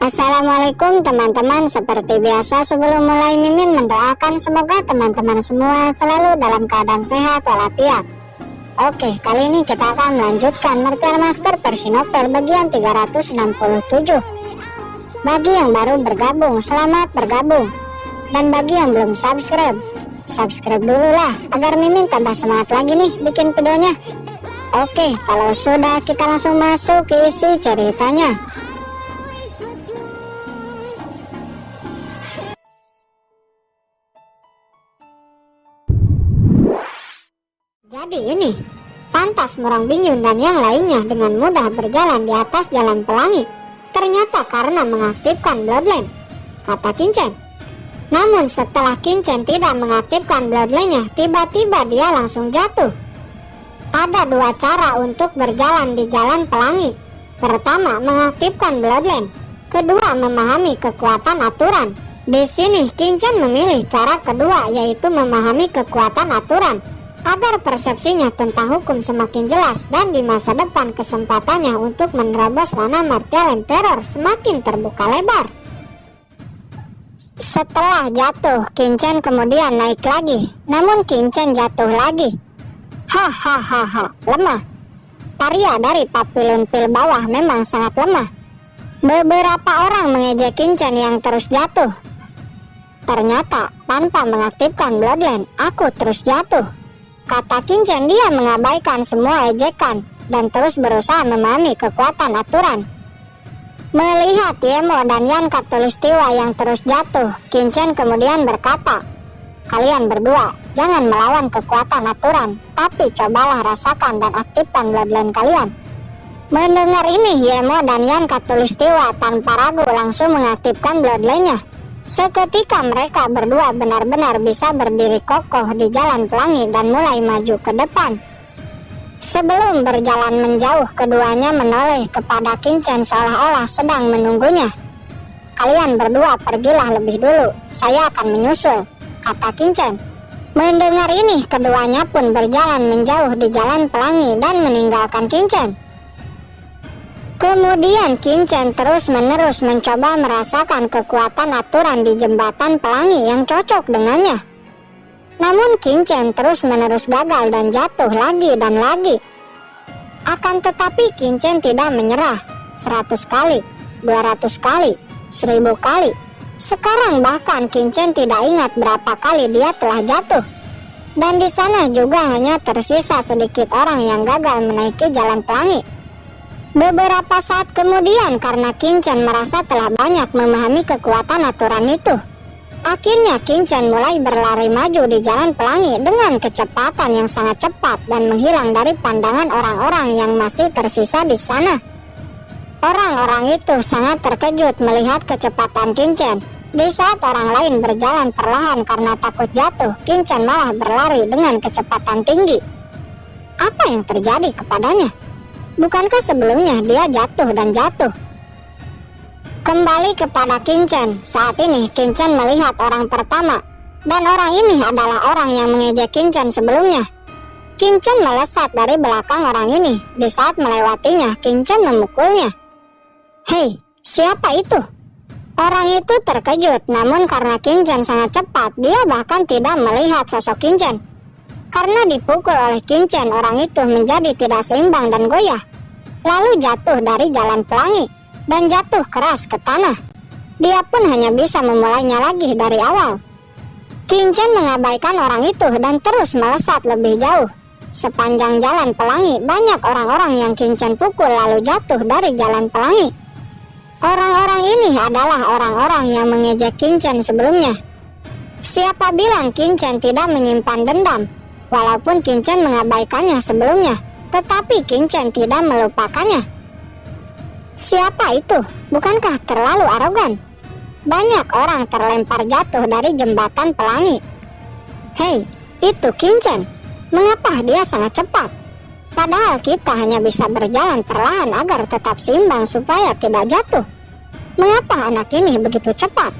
Assalamualaikum teman-teman. Seperti biasa sebelum mulai Mimin mendoakan semoga teman-teman semua selalu dalam keadaan sehat walafiat. Oke, kali ini kita akan melanjutkan Martial Master versi novel bagian 367. Bagi yang baru bergabung, selamat bergabung. Dan bagi yang belum subscribe dulu lah agar Mimin tambah semangat lagi nih bikin videonya. Oke, kalau sudah kita langsung masuk ke isi ceritanya. Jadi ini, pantas Murong Bingyun dan yang lainnya dengan mudah berjalan di atas jalan pelangi. Ternyata karena mengaktifkan Bloodline, kata Qingchen. Namun setelah Qingchen tidak mengaktifkan Bloodline-nya, tiba-tiba dia langsung jatuh. Ada dua cara untuk berjalan di jalan pelangi. Pertama, mengaktifkan Bloodline. Kedua, memahami kekuatan aturan. Di sini Qingchen memilih cara kedua, yaitu memahami kekuatan aturan, agar persepsinya tentang hukum semakin jelas dan di masa depan kesempatannya untuk menerobos ranah Martial Emperor semakin terbuka lebar. Setelah jatuh, Qingchen kemudian naik lagi, namun Qingchen jatuh lagi. Hahaha, lemah. Paria dari Papillon Pil bawah memang sangat lemah. Beberapa orang mengejek Qingchen yang terus jatuh. Ternyata tanpa mengaktifkan Bloodline, aku terus jatuh, kata Qingchen. Dia mengabaikan semua ejekan dan terus berusaha memahami kekuatan aturan. Melihat Yemo dan Yan Khatulistiwa yang terus jatuh, Qingchen kemudian berkata, "Kalian berdua jangan melawan kekuatan aturan, tapi cobalah rasakan dan aktifkan Bloodline kalian." Mendengar ini, Yemo dan Yan Khatulistiwa tanpa ragu langsung mengaktifkan Bloodline-nya. Seketika mereka berdua benar-benar bisa berdiri kokoh di jalan pelangi dan mulai maju ke depan. Sebelum berjalan menjauh, keduanya menoleh kepada Qingchen seolah-olah sedang menunggunya. "Kalian berdua pergilah lebih dulu, saya akan menyusul," kata Qingchen. Mendengar ini, keduanya pun berjalan menjauh di jalan pelangi dan meninggalkan Qingchen. Kemudian Qingchen terus-menerus mencoba merasakan kekuatan aturan di jembatan pelangi yang cocok dengannya. Namun Qingchen terus-menerus gagal dan jatuh lagi dan lagi. Akan tetapi Qingchen tidak menyerah. 100 kali, 200 kali, 1000 kali. Sekarang bahkan Qingchen tidak ingat berapa kali dia telah jatuh. Dan di sana juga hanya tersisa sedikit orang yang gagal menaiki jalan pelangi. Beberapa saat kemudian, karena Qingchen merasa telah banyak memahami kekuatan aturan itu, akhirnya Qingchen mulai berlari maju di jalan pelangi dengan kecepatan yang sangat cepat dan menghilang dari pandangan orang-orang yang masih tersisa di sana. Orang-orang itu sangat terkejut melihat kecepatan Qingchen. Di saat orang lain berjalan perlahan karena takut jatuh, Qingchen malah berlari dengan kecepatan tinggi. Apa yang terjadi kepadanya? Bukankah sebelumnya dia jatuh dan jatuh? Kembali kepada Qingchen. Saat ini Qingchen melihat orang pertama, dan orang ini adalah orang yang mengejek Qingchen sebelumnya. Qingchen melesat dari belakang orang ini. Di saat melewatinya, Qingchen memukulnya. "Hei, siapa itu?" Orang itu terkejut, namun karena Qingchen sangat cepat, dia bahkan tidak melihat sosok Qingchen. Karena dipukul oleh Qingchen, orang itu menjadi tidak seimbang dan goyah, lalu jatuh dari jalan pelangi dan jatuh keras ke tanah. Dia pun hanya bisa memulainya lagi dari awal. Qingchen mengabaikan orang itu dan terus melesat lebih jauh. Sepanjang jalan pelangi, banyak orang-orang yang Qingchen pukul lalu jatuh dari jalan pelangi. Orang-orang ini adalah orang-orang yang mengejek Qingchen sebelumnya. Siapa bilang Qingchen tidak menyimpan dendam? Walaupun Qingchen mengabaikannya sebelumnya, tetapi Qingchen tidak melupakannya. Siapa itu? Bukankah terlalu arogan? Banyak orang terlempar jatuh dari jembatan pelangi. Hei, itu Qingchen. Mengapa dia sangat cepat? Padahal kita hanya bisa berjalan perlahan agar tetap seimbang supaya tidak jatuh. Mengapa anak ini begitu cepat?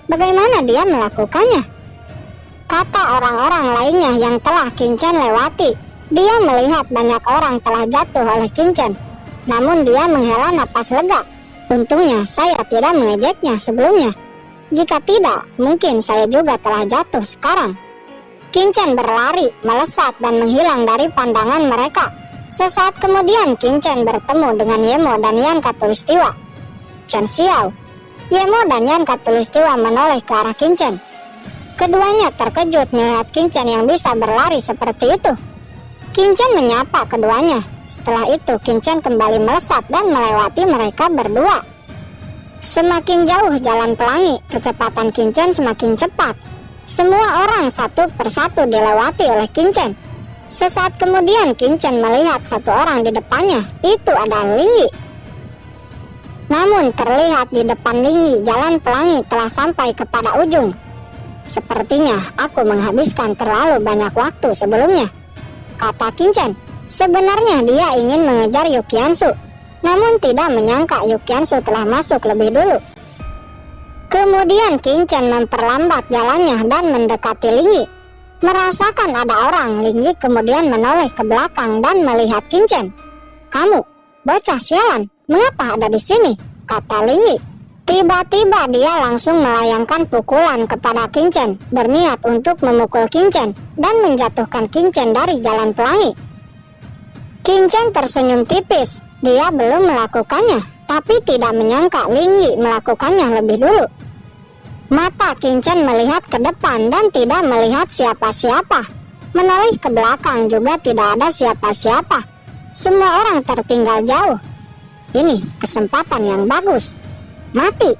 Bagaimana dia melakukannya? Kata orang-orang lainnya yang telah Qingchen lewati. Dia melihat banyak orang telah jatuh oleh Qingchen. Namun dia menghela napas lega. Untungnya saya tidak mengejeknya sebelumnya. Jika tidak, mungkin saya juga telah jatuh sekarang. Kincen berlari, melesat dan menghilang dari pandangan mereka. Sesaat kemudian Kincen bertemu dengan Yemo dan Yan Khatulistiwa. Chen Xiao, Yemo dan Yan Khatulistiwa menoleh ke arah Kincen. Keduanya terkejut melihat Kincen yang bisa berlari seperti itu. Kincen menyapa keduanya. Setelah itu Kincen kembali melesat dan melewati mereka berdua. Semakin jauh jalan pelangi, kecepatan Kincen semakin cepat. Semua orang satu persatu dilewati oleh Kincen. Sesaat kemudian Kincen melihat satu orang di depannya. Itu adalah Lingyi. Namun terlihat di depan Lingyi jalan pelangi telah sampai kepada ujung. Sepertinya aku menghabiskan terlalu banyak waktu sebelumnya, kata Kincen. Sebenarnya dia ingin mengejar Yukiansu, namun tidak menyangka Yukiansu telah masuk lebih dulu. Kemudian Kincen memperlambat jalannya dan mendekati Lingyi. Merasakan ada orang, Lingyi kemudian menoleh ke belakang dan melihat Kincen. "Kamu, bocah sialan, mengapa ada di sini?" kata Lingyi. Tiba-tiba dia langsung melayangkan pukulan kepada Kincen, berniat untuk memukul Kincen dan menjatuhkan Kincen dari jalan pelangi. Kincen tersenyum tipis. Dia belum melakukannya, tapi tidak menyangka Lingyi melakukannya lebih dulu. Mata Kincen melihat ke depan dan tidak melihat siapa-siapa. Menoleh ke belakang juga tidak ada siapa-siapa. Semua orang tertinggal jauh. Ini kesempatan yang bagus. Mati,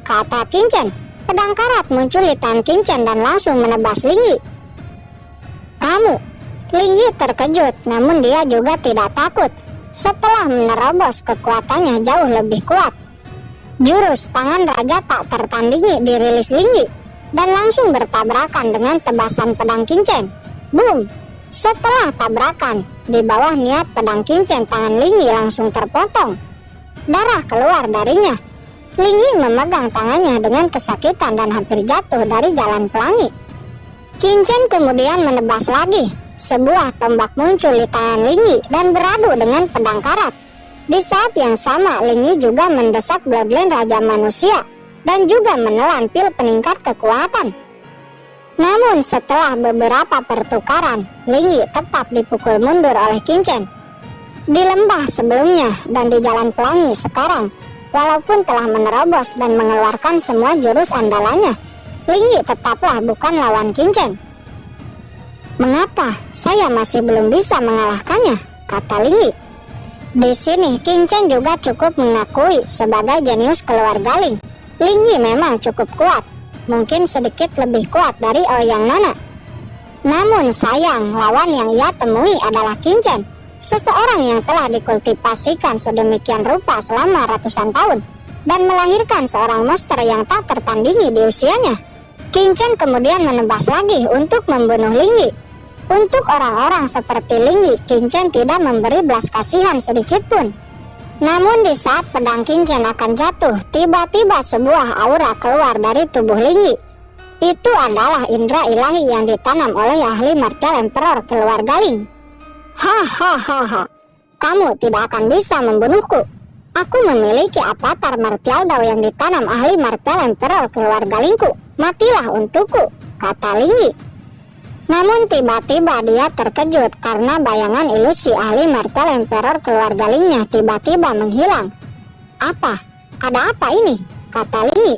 kata Kincen. Pedang karat muncul di tangan Kincen dan langsung menebas Lingyi. "Kamu?" Lingyi terkejut, namun dia juga tidak takut. Setelah menerobos, kekuatannya jauh lebih kuat. Jurus tangan raja tak tertandingi dirilis Lingyi dan langsung bertabrakan dengan tebasan pedang Kincen. Boom! Setelah tabrakan, di bawah niat pedang Kincen, tangan Lingyi langsung terpotong. Darah keluar darinya. Lingyi memegang tangannya dengan kesakitan dan hampir jatuh dari jalan pelangi. Kincen kemudian menebas lagi. Sebuah tombak muncul di tangan Lingyi dan beradu dengan pedang karat. Di saat yang sama, Lingyi juga mendesak Bloodline Raja Manusia dan juga menelan pil peningkat kekuatan. Namun setelah beberapa pertukaran, Lingyi tetap dipukul mundur oleh Kincen. Di lembah sebelumnya dan di jalan pelangi sekarang, walaupun telah menerobos dan mengeluarkan semua jurus andalannya, Lingyi tetaplah bukan lawan Kincen. "Mengapa saya masih belum bisa mengalahkannya?" kata Lingyi. Di sini Kincen juga cukup mengakui sebagai jenius keluarga Ling. Lingyi memang cukup kuat, mungkin sedikit lebih kuat dari Ouyang Nana. Namun sayang, lawan yang ia temui adalah Kincen, seseorang yang telah dikultivasikan sedemikian rupa selama ratusan tahun dan melahirkan seorang monster yang tak tertandingi di usianya. Kincen kemudian menebas lagi untuk membunuh Lingyi. Untuk orang-orang seperti Lingyi, Kincen tidak memberi belas kasihan sedikitpun. Namun di saat pedang Kincen akan jatuh, tiba-tiba sebuah aura keluar dari tubuh Lingyi. Itu adalah indera ilahi yang ditanam oleh ahli martial emperor keluarga Ling. "Hahaha, kamu tidak akan bisa membunuhku. Aku memiliki avatar martial dao yang ditanam ahli martial emperor keluarga Lingku. Matilah untukku," kata Lingyi. Namun tiba-tiba dia terkejut karena bayangan ilusi ahli martial emperor keluarga Lingnya tiba-tiba menghilang. "Apa? Ada apa ini?" kata Lingyi.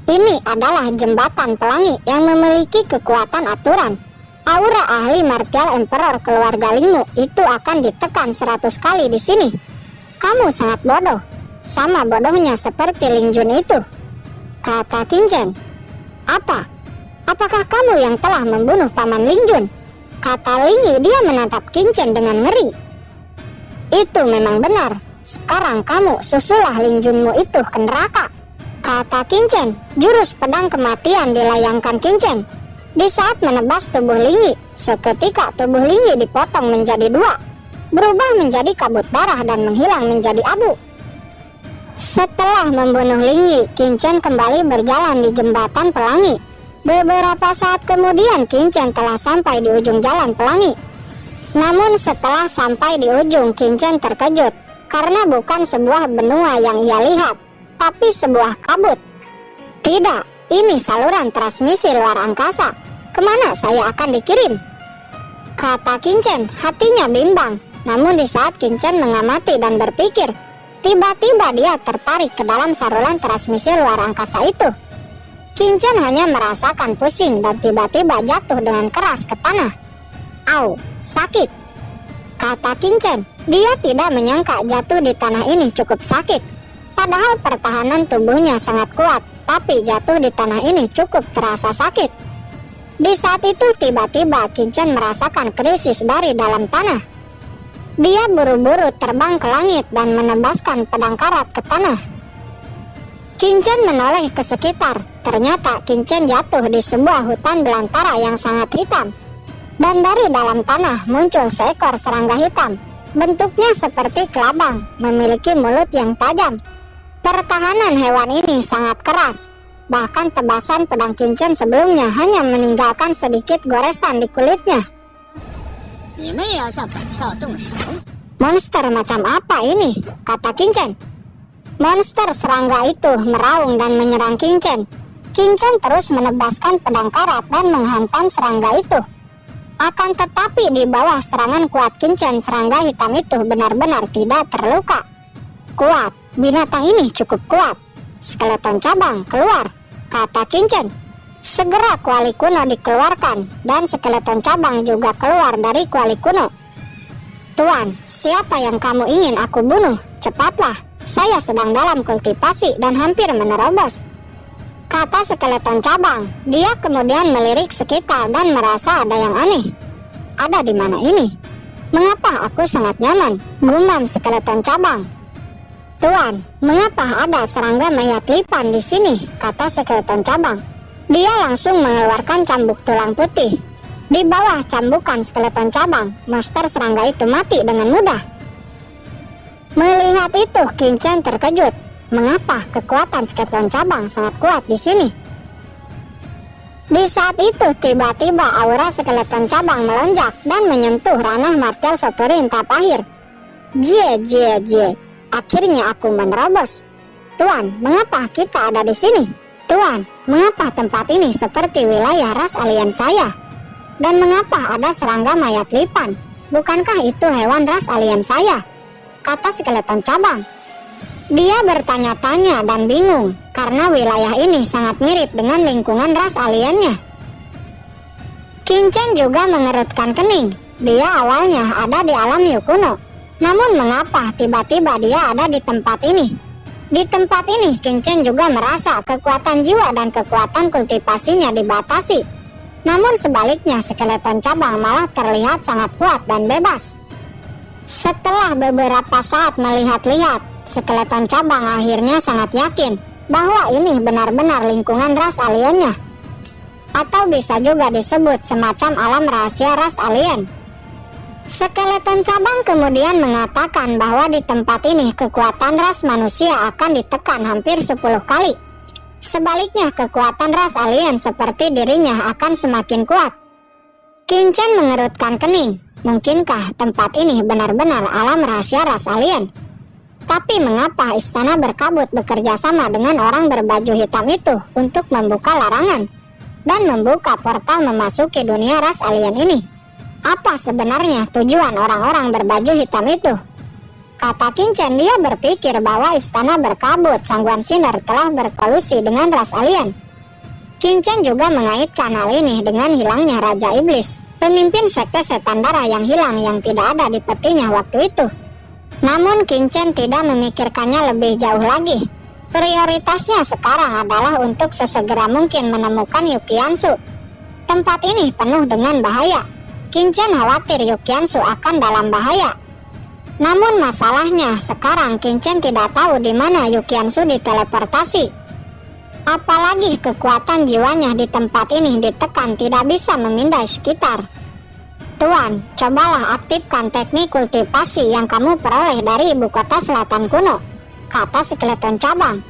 "Ini adalah jembatan pelangi yang memiliki kekuatan aturan. Aura ahli martial emperor keluarga Lingmu itu akan ditekan 100 kali di sini. Kamu sangat bodoh, sama bodohnya seperti Ling Jun itu," kata Kincen. "Apa? Apakah kamu yang telah membunuh paman Ling Jun?" kata Lingyi. Dia menatap Kincen dengan ngeri. "Itu memang benar. Sekarang kamu susulah Ling Junmu itu ke neraka," kata Kincen. Jurus pedang kematian dilayangkan Kincen. Di saat menebas tubuh Lingyi, seketika tubuh Lingyi dipotong menjadi 2, berubah menjadi kabut darah dan menghilang menjadi abu. Setelah membunuh Lingyi, Kincen kembali berjalan di jembatan pelangi. Beberapa saat kemudian Kincen telah sampai di ujung jalan pelangi. Namun setelah sampai di ujung, Kincen terkejut karena bukan sebuah benua yang ia lihat, tapi sebuah kabut. Tidak, ini saluran transmisi luar angkasa. Kemana saya akan dikirim? Kata Qingchen, hatinya bimbang. Namun di saat Qingchen mengamati dan berpikir, tiba-tiba dia tertarik ke dalam saluran transmisi luar angkasa itu. Qingchen hanya merasakan pusing dan tiba-tiba jatuh dengan keras ke tanah. Au, sakit. Kata Qingchen, dia tidak menyangka jatuh di tanah ini cukup sakit. Padahal pertahanan tubuhnya sangat kuat, tapi jatuh di tanah ini cukup terasa sakit. Di saat itu tiba-tiba Qingchen merasakan krisis dari dalam tanah. Dia buru-buru terbang ke langit dan menebaskan pedang karat ke tanah. Qingchen menoleh ke sekitar. Ternyata Qingchen jatuh di sebuah hutan belantara yang sangat hitam. Dan dari dalam tanah muncul seekor serangga hitam. Bentuknya seperti kelabang, memiliki mulut yang tajam. Pertahanan hewan ini sangat keras. Bahkan tebasan pedang Qingchen sebelumnya hanya meninggalkan sedikit goresan di kulitnya. Monster macam apa ini? Kata Qingchen. Monster serangga itu meraung dan menyerang Qingchen. Qingchen terus menebaskan pedang karat dan menghantam serangga itu. Akan tetapi di bawah serangan kuat Qingchen, serangga hitam itu benar-benar tidak terluka. Kuat, binatang ini cukup kuat. Skeleton cabang keluar, kata Qingchen. Segera kuali kuno dikeluarkan dan skeleton cabang juga keluar dari kuali kuno. Tuan, siapa yang kamu ingin aku bunuh? Cepatlah, saya sedang dalam kultivasi dan hampir menerobos, kata skeleton cabang. Dia kemudian melirik sekitar dan merasa ada yang aneh. Ada di mana ini? Mengapa aku sangat nyaman? Gumam skeleton cabang. Tuan, mengapa ada serangga mayat lipan di sini? Kata skeleton cabang. Dia langsung mengeluarkan cambuk tulang putih. Di bawah cambukan skeleton cabang, monster serangga itu mati dengan mudah. Melihat itu, Qingchen terkejut. Mengapa kekuatan skeleton cabang sangat kuat di sini? Di saat itu, tiba-tiba aura skeleton cabang melonjak dan menyentuh ranah martial sovereign tahap akhir. Jie. Akhirnya aku menerobos. Tuan, mengapa kita ada di sini? Tuan, mengapa tempat ini seperti wilayah ras alien saya? Dan mengapa ada serangga mayat lipan? Bukankah itu hewan ras alien saya? Kata skeleton cabang. Dia bertanya-tanya dan bingung karena wilayah ini sangat mirip dengan lingkungan ras aliennya. Qingchen juga mengerutkan kening. Dia awalnya ada di alam Yu kuno. Namun mengapa tiba-tiba dia ada di tempat ini? Di tempat ini Qingchen juga merasa kekuatan jiwa dan kekuatan kultivasinya dibatasi. Namun sebaliknya skeleton cabang malah terlihat sangat kuat dan bebas. Setelah beberapa saat melihat-lihat, skeleton cabang akhirnya sangat yakin bahwa ini benar-benar lingkungan ras aliennya. Atau bisa juga disebut semacam alam rahasia ras alien. Skeleton cabang kemudian mengatakan bahwa di tempat ini kekuatan ras manusia akan ditekan hampir 10 kali. Sebaliknya kekuatan ras alien seperti dirinya akan semakin kuat. Qingchen mengerutkan kening. Mungkinkah tempat ini benar-benar alam rahasia ras alien? Tapi mengapa istana berkabut bekerja sama dengan orang berbaju hitam itu untuk membuka larangan dan membuka portal memasuki dunia ras alien ini? Apa sebenarnya tujuan orang-orang berbaju hitam itu? Kata Qingchen, dia berpikir bahwa istana berkabut Sangguan Sinar telah berkolusi dengan ras alien. Qingchen juga mengaitkan hal ini dengan hilangnya Raja Iblis, pemimpin sekte setan darah yang hilang yang tidak ada di petinya waktu itu. Namun Qingchen tidak memikirkannya lebih jauh lagi. Prioritasnya sekarang adalah untuk sesegera mungkin menemukan Yuqiansu. Tempat ini penuh dengan bahaya. Qingchen khawatir Yuqiansu akan dalam bahaya. Namun masalahnya sekarang Qingchen tidak tahu di mana Yuqiansu diteleportasi. Apalagi kekuatan jiwanya di tempat ini ditekan tidak bisa memindai sekitar. Tuan, cobalah aktifkan teknik kultivasi yang kamu peroleh dari ibu kota selatan kuno, kata skeleton cabang.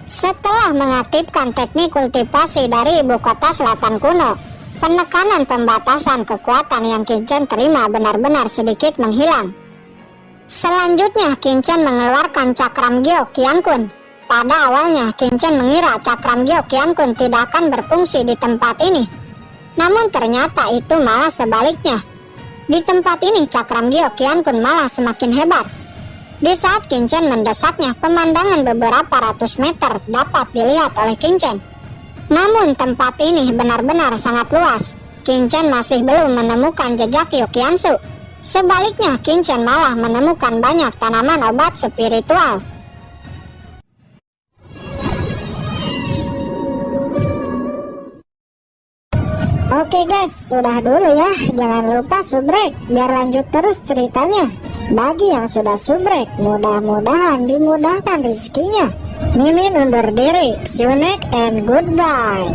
Setelah mengaktifkan teknik kultivasi dari ibu kota selatan kuno, penekanan pembatasan kekuatan yang Qingchen terima benar-benar sedikit menghilang. Selanjutnya, Qin Chen mengeluarkan cakram Gyo Qiankun. Pada awalnya, Qin Chen mengira cakram Gyo Qiankun tidak akan berfungsi di tempat ini. Namun ternyata itu malah sebaliknya. Di tempat ini, cakram Gyo Qiankun malah semakin hebat. Di saat Qin Chen mendesaknya, pemandangan beberapa ratus meter dapat dilihat oleh Qin Chen. Namun tempat ini benar-benar sangat luas. Qin Chen masih belum menemukan jejak Yu Qiansu. Sebaliknya, Qin Chen malah menemukan banyak tanaman obat spiritual. Oke guys, sudah dulu ya. Jangan lupa subrek biar lanjut terus ceritanya. Bagi yang sudah subrek, mudah-mudahan dimudahkan rezekinya. Mimin undur diri. See you next and goodbye.